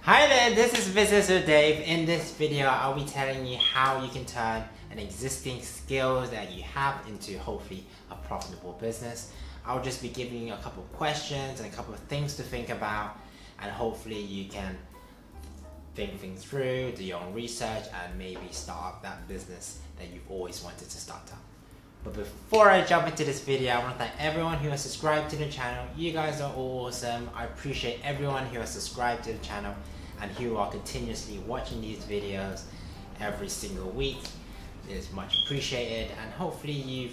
Hi there, this is Business with Dave. In this video, I'll be telling you how you can turn an existing skill that you have into hopefully a profitable business. I'll just be giving you a couple of questions and a couple of things to think about, and hopefully you can think things through, do your own research, and maybe start up that business that you've always wanted to start up. But before I jump into this video, I want to thank everyone who has subscribed to the channel. You guys are all awesome. I appreciate everyone who has subscribed to the channel and who are continuously watching these videos every single week. It's much appreciated, and hopefully you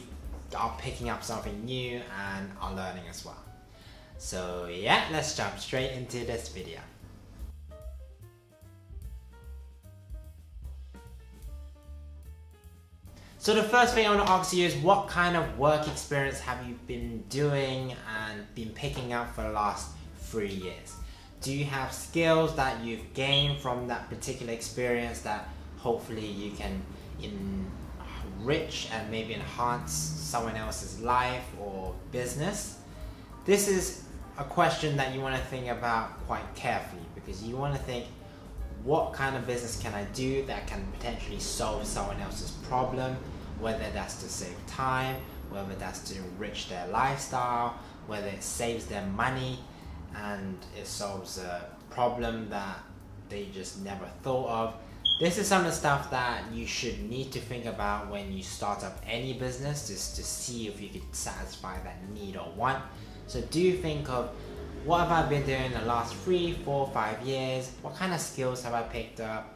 are picking up something new and are learning as well. So yeah, let's jump straight into this video. So the first thing I want to ask you is, what kind of work experience have you been doing and been picking up for the last 3 years? Do you have skills that you've gained from that particular experience that hopefully you can enrich and maybe enhance someone else's life or business? This is a question that you want to think about quite carefully, because you want to think, what kind of business can I do that can potentially solve someone else's problem, whether that's to save time, whether that's to enrich their lifestyle, whether it saves them money and it solves a problem that they just never thought of. This is some of the stuff that you should need to think about when you start up any business, just to see if you can satisfy that need or want. So do think of, what have I been doing the last 3, 4, 5 years? What kind of skills have I picked up?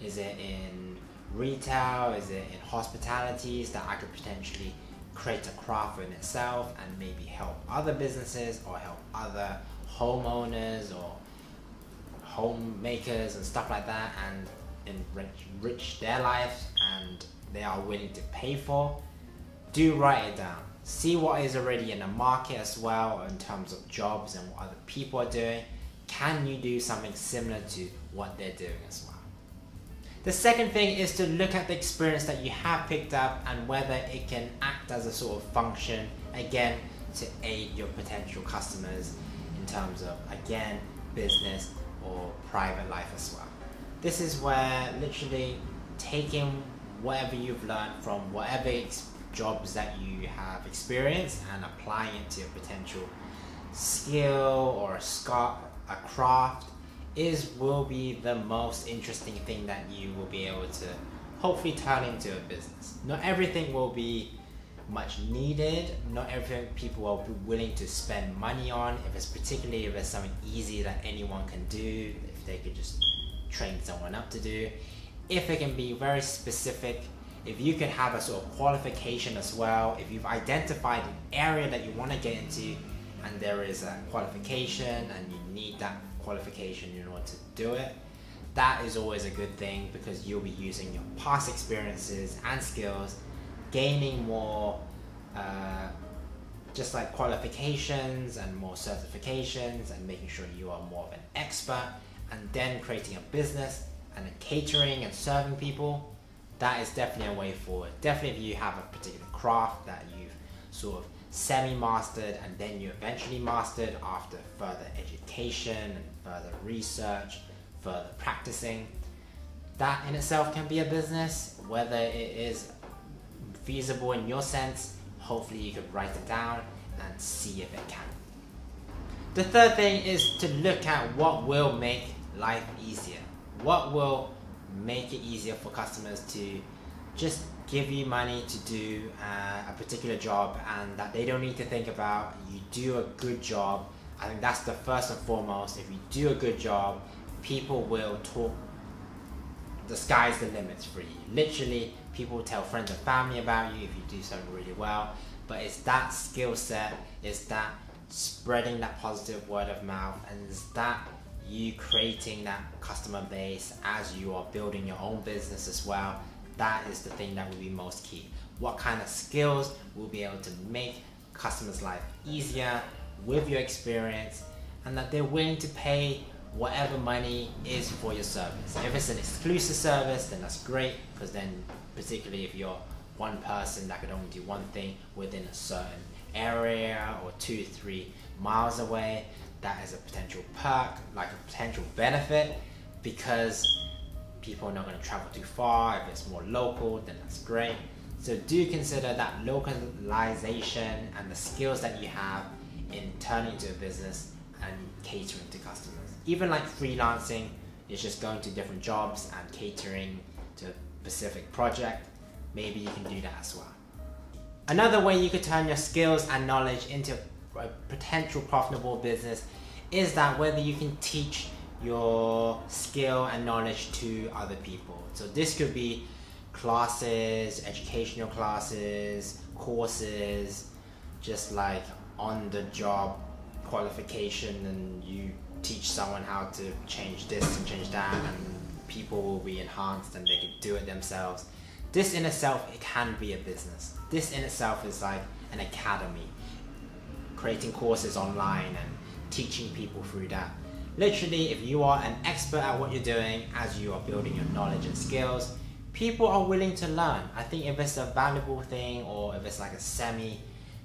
Is it in retail? Is it in hospitalities that I could potentially create a craft in itself and maybe help other businesses or help other homeowners or homemakers and stuff like that, and enrich their lives and they are willing to pay for? Do write it down. See what is already in the market as well in terms of jobs and what other people are doing. Can you do something similar to what they're doing as well? The second thing is to look at the experience that you have picked up and whether it can act as a sort of function, again, to aid your potential customers in terms of, again, business or private life as well. This is where literally taking whatever you've learned from whatever jobs that you have experienced and applying it to a potential skill or a craft will be the most interesting thing that you will be able to hopefully turn into a business. Not everything will be much needed, not everything people will be willing to spend money on, if it's something easy that anyone can do, if they could just train someone up to do. If it can be very specific, if you could have a sort of qualification as well, if you've identified an area that you want to get into and there is a qualification and you need that qualification in order to do it, that is always a good thing, because you'll be using your past experiences and skills, gaining more just like qualifications and more certifications, and making sure you are more of an expert, and then creating a business and then catering and serving people. That is definitely a way forward. Definitely if you have a particular craft that you've sort of semi-mastered and then you eventually mastered after further education and further research, further practicing, that in itself can be a business. Whether it is feasible in your sense, hopefully you could write it down and see if it can. The third thing is to look at what will make life easier. What will make it easier for customers to just give you money to do a particular job, and that they don't need to think about. You do a good job. I think that's the first and foremost. If you do a good job, people will talk. The sky's the limits for you. Literally, people will tell friends and family about you if you do something really well. But it's that skill set, it's that spreading that positive word of mouth, and it's that you creating that customer base as you are building your own business as well. That is the thing that will be most key. What kind of skills will be able to make customers' life easier with your experience, and that they're willing to pay whatever money is for your service. If it's an exclusive service, then that's great, because then particularly if you're one person that could only do one thing within a certain area or 2 to 3 miles away, that is a potential perk, like a potential benefit. because people are not going to travel too far. If it's more local, then that's great. So do consider that localization and the skills that you have in turning to a business and catering to customers. Even like freelancing is just going to different jobs and catering to a specific project. Maybe you can do that as well. Another way you could turn your skills and knowledge into a potential profitable business is that whether you can teach your skill and knowledge to other people. So this could be classes, educational classes, courses, just like on the job qualification, and you teach someone how to change this and change that, and people will be enhanced and they can do it themselves. This in itself, it can be a business. This in itself is like an academy, creating courses online and teaching people through that. Literally, if you are an expert at what you're doing, as you are building your knowledge and skills, people are willing to learn. I think if it's a valuable thing, or if it's like a semi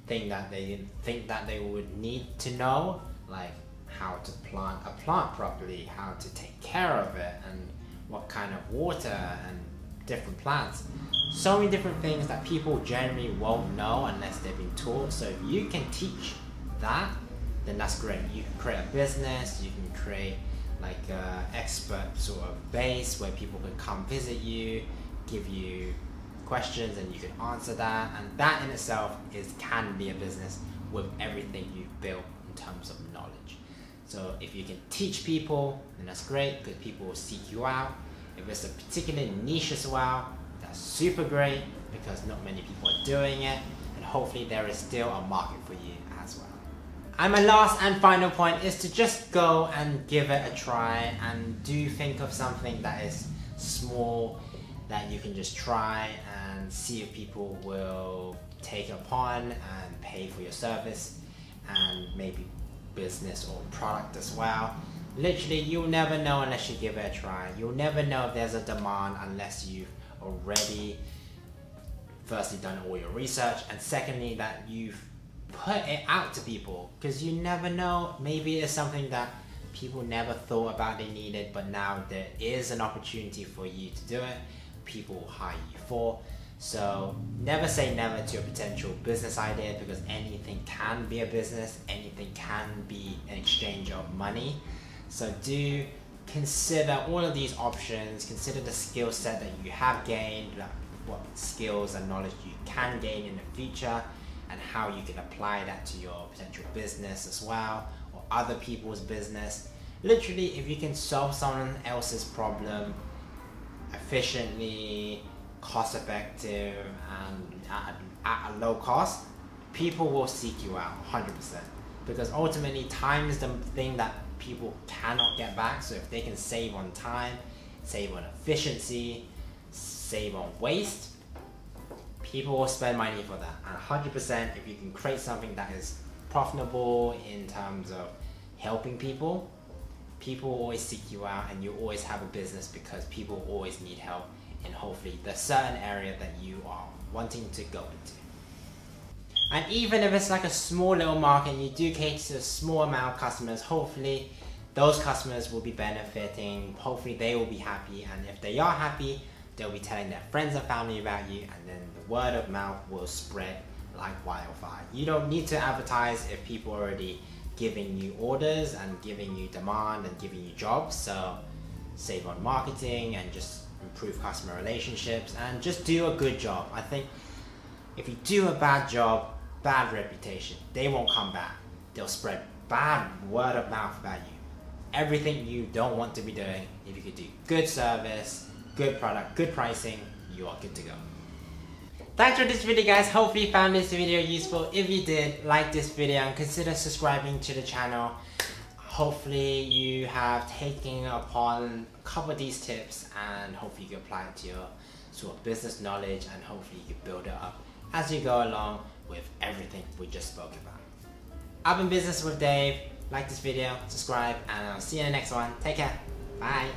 thing that they didn't think that they would need to know, like how to plant a plant properly, how to take care of it, and what kind of water and different plants. So many different things that people generally won't know unless they've been taught. So if you can teach that, then that's great. You can create a business, you can create like an expert sort of base where people can come visit you, give you questions, and you can answer that. And that in itself can be a business with everything you've built in terms of knowledge. So if you can teach people, then that's great, because people will seek you out. If it's a particular niche as well, that's super great, because not many people are doing it, and hopefully there is still a market for you as well. And my last and final point is to just go and give it a try, and do think of something that is small that you can just try and see if people will take it upon and pay for your service, and maybe business or product as well. Literally, you'll never know unless you give it a try. You'll never know if there's a demand unless you've already firstly done all your research, and secondly that you've put it out to people, because you never know, maybe it's something that people never thought about they needed, but now there is an opportunity for you to do it. People will hire you for. So never say never to a potential business idea, because anything can be a business, anything can be an exchange of money. So do consider all of these options, consider the skill set that you have gained, like what skills and knowledge you can gain in the future, and how you can apply that to your potential business as well, or other people's business. Literally, if you can solve someone else's problem efficiently, cost effective, and at a low cost, people will seek you out 100%, because ultimately time is the thing that people cannot get back. So if they can save on time, save on efficiency, save on waste, people will spend money for that. And 100%, if you can create something that is profitable in terms of helping people, people will always seek you out, and you always have a business, because people always need help in hopefully the certain area that you are wanting to go into. And even if it's like a small little market and you do cater to a small amount of customers, hopefully those customers will be benefiting, hopefully they will be happy, and if they are happy, they'll be telling their friends and family about you, and then the word of mouth will spread like wildfire. You don't need to advertise if people are already giving you orders and giving you demand and giving you jobs. So save on marketing and just improve customer relationships, and just do a good job. I think if you do a bad job, bad reputation, they won't come back. They'll spread bad word of mouth about you. Everything you don't want to be doing, if you could do good service, good product, good pricing, you are good to go. Thanks for this video, guys. Hopefully you found this video useful. If you did, like this video and consider subscribing to the channel. Hopefully you have taken upon a couple of these tips, and hopefully you can apply it to your sort of business knowledge, and hopefully you can build it up as you go along with everything we just spoke about. I've been Business with Dave. Like this video, subscribe, and I'll see you in the next one. Take care. Bye.